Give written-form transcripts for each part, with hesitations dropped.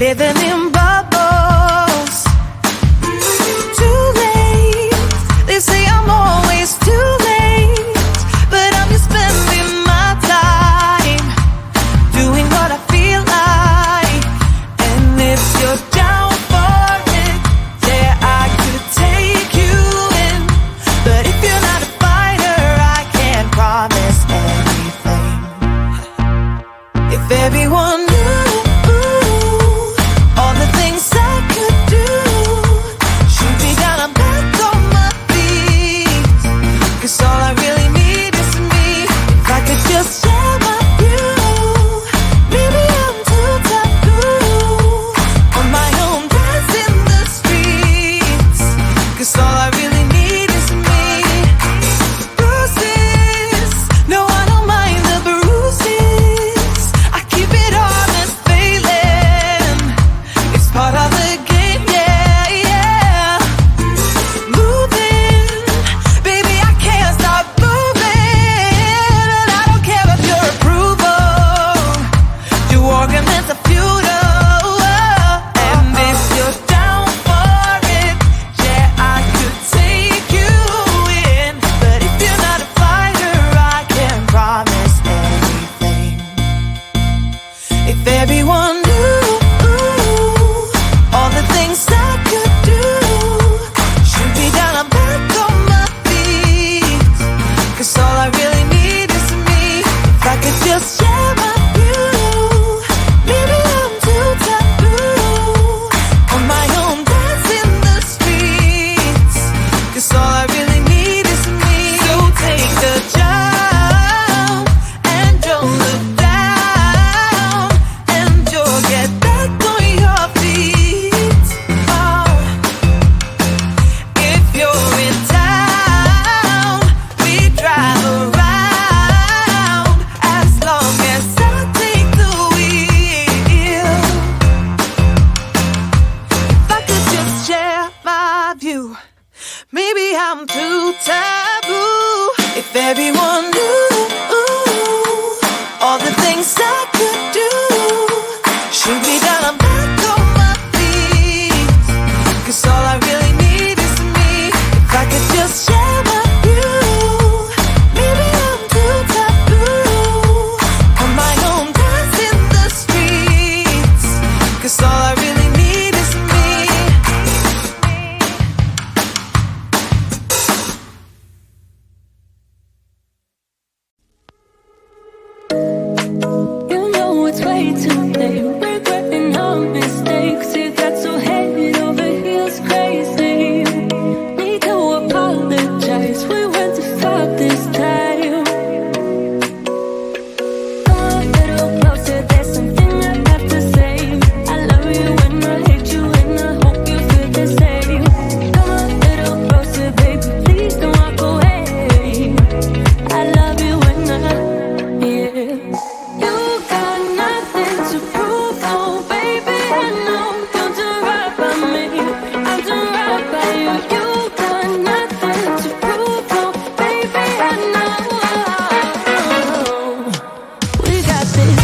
living in bubbles. Too late, they say I'm always too late, but I'm just spending my time doing what I feel like. And if you're down for it, yeah, I could take you in. But if you're not a fighter, I can't promise anything. If everyone knew all the things I could do, shoot me down, I'm back on my feet. 'Cause all I really need is me. If I could just share my view, maybe I'm too taboo on my own, dance in the streets. 'Cause all I really need is me. Bruises, no, I don't mind the bruises. I keep it all taboo. If everyone knew all the things I could do, shoot me down, I'm back on my feet. 'Cause all I really need is me. If I could just share my view, maybe I'm too taboo. On my own, dance in the streets. 'Cause all I really need is me. You know it's way too late, regretting our mistakes. It got so head over heels crazy. Need to apologize, we went too far this time. Come a little closer, there's something I have to say. I love you and I hate you and I hope you feel the same. Come a little closer, baby, please don't walk away. I love you and yeah. You got nothing to prove, oh baby, I know. Don't do right by me, I'll do right by you. You got nothing to prove, oh baby, I know. We got this.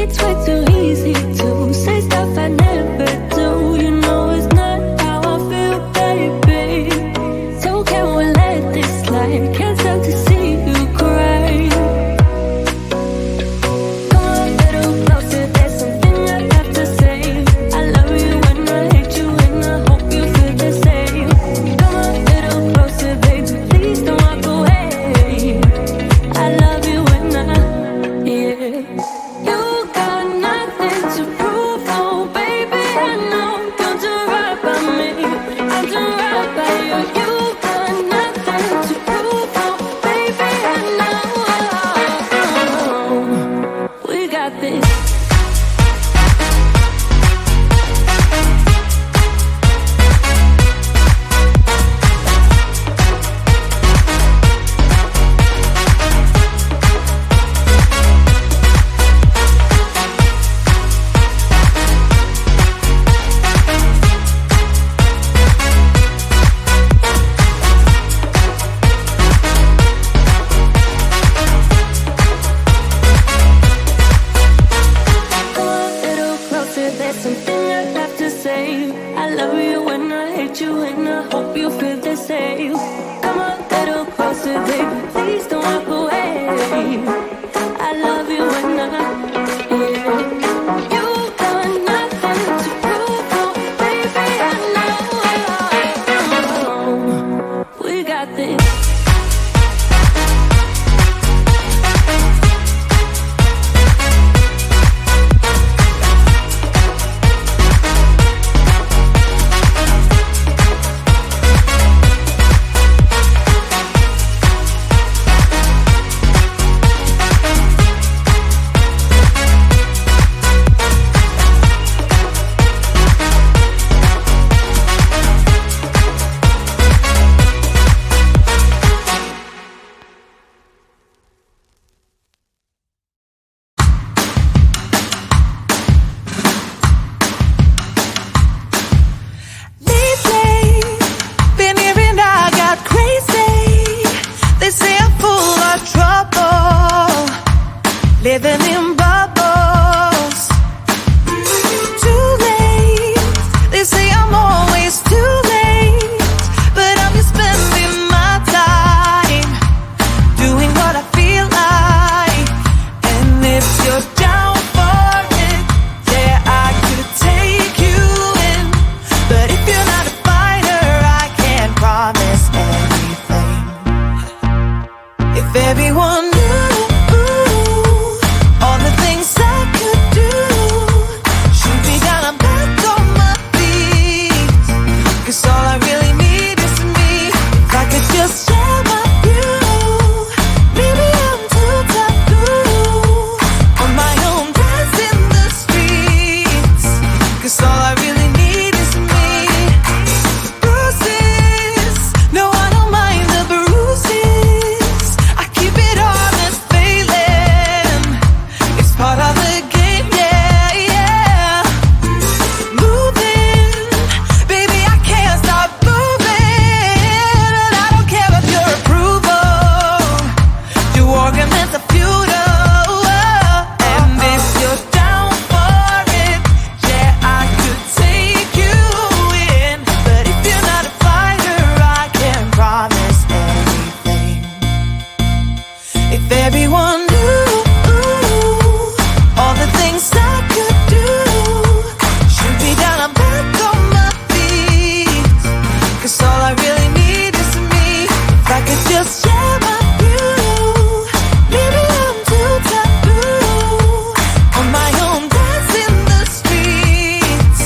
It's way too easy to say stuff I never do. You know it's not how I feel, baby. So can we let this slide? Can't stand to see you cry. Come a little closer, there's something I have to say. I love you and I hate you and I hope you feel the same. Come a little closer, baby, please don't walk away. I love you and yeah. You got nothing to prove, oh baby, I know. Don't do right by me, I'll do right by you. You got nothing to prove, oh baby, I know. We got this. Come a little closer, there's something I have to say. I love you and I hate you and I hope you feel the same. Come a little closer, baby, please don't walk away. I love you and yeah. You got nothing to prove, oh baby, I know. We got this. Living in bubbles. Too late. They say I'm always too late, but I'm just spending my time doing what I feel like. And if you're down for it, yeah, I could take you in. But if you're not a fighter, I can't promise anything. If everyone knew all the things I could do, shoot me down, I'm back on my feet. 'Cause all I really need is me. If I could just share my view, maybe I'm too taboo. On my own, dance in the streets. 'Cause all I really need is me. Ooh. everyone knew all the things I could do, should be down, I'm back on my feet. 'Cause all I really need is me. If I could just share my view, maybe I'm too taboo. On my own, dance in the streets.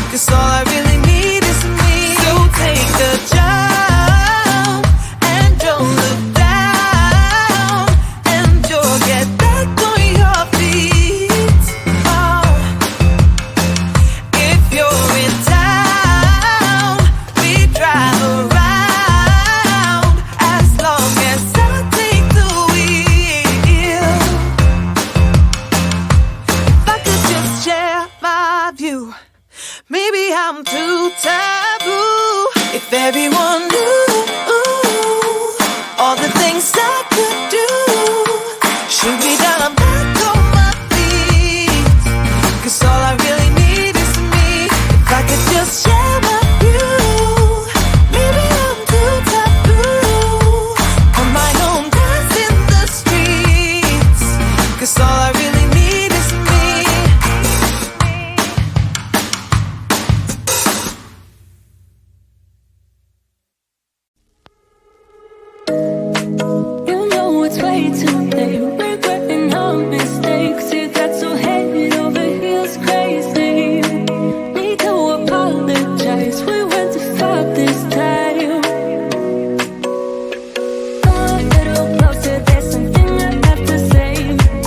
'Cause all I really need is me. So take the jump and don't look down, and you'll get back on your feet. Oh, if you're in town, we drive around, as long as I take the wheel. If I could just share my view, maybe I'm too taboo. If everyone knew all the things I could do, should be down, I'm back on my feet. 'Cause all I really need is me. If I could just share my view, maybe I'm too taboo. On my own, dance in the streets. 'Cause all I really need is me. You know it's way too late, regretting our mistakes. You got so head over heels crazy. Need to apologize, we went too far this time. Come a little closer, there's something I have to say.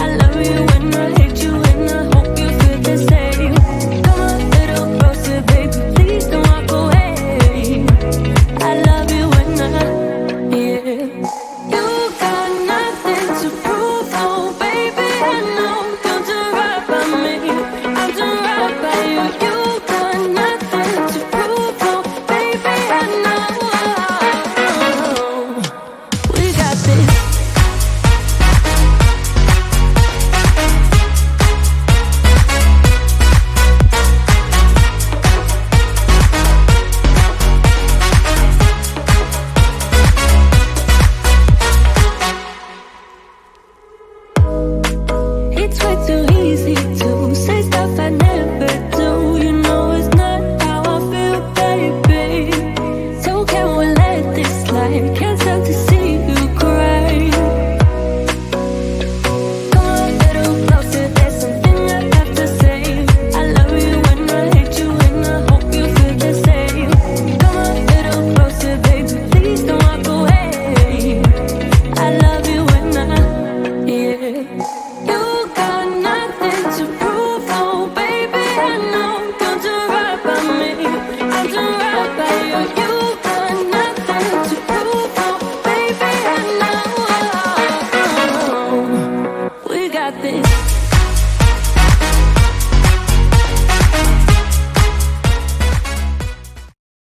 I love you and I hate you and I hope you feel the same. Come a little closer, baby, please don't walk away. I love you and yeah. You got nothing to prove, oh baby, I know. You'll do right by me, I'll do right by you. You got nothing to prove, oh baby, I know. We got this. It's way too easy to say stuff I never do. You know it's not how I feel, baby. So can we let this slide? Can't stand to see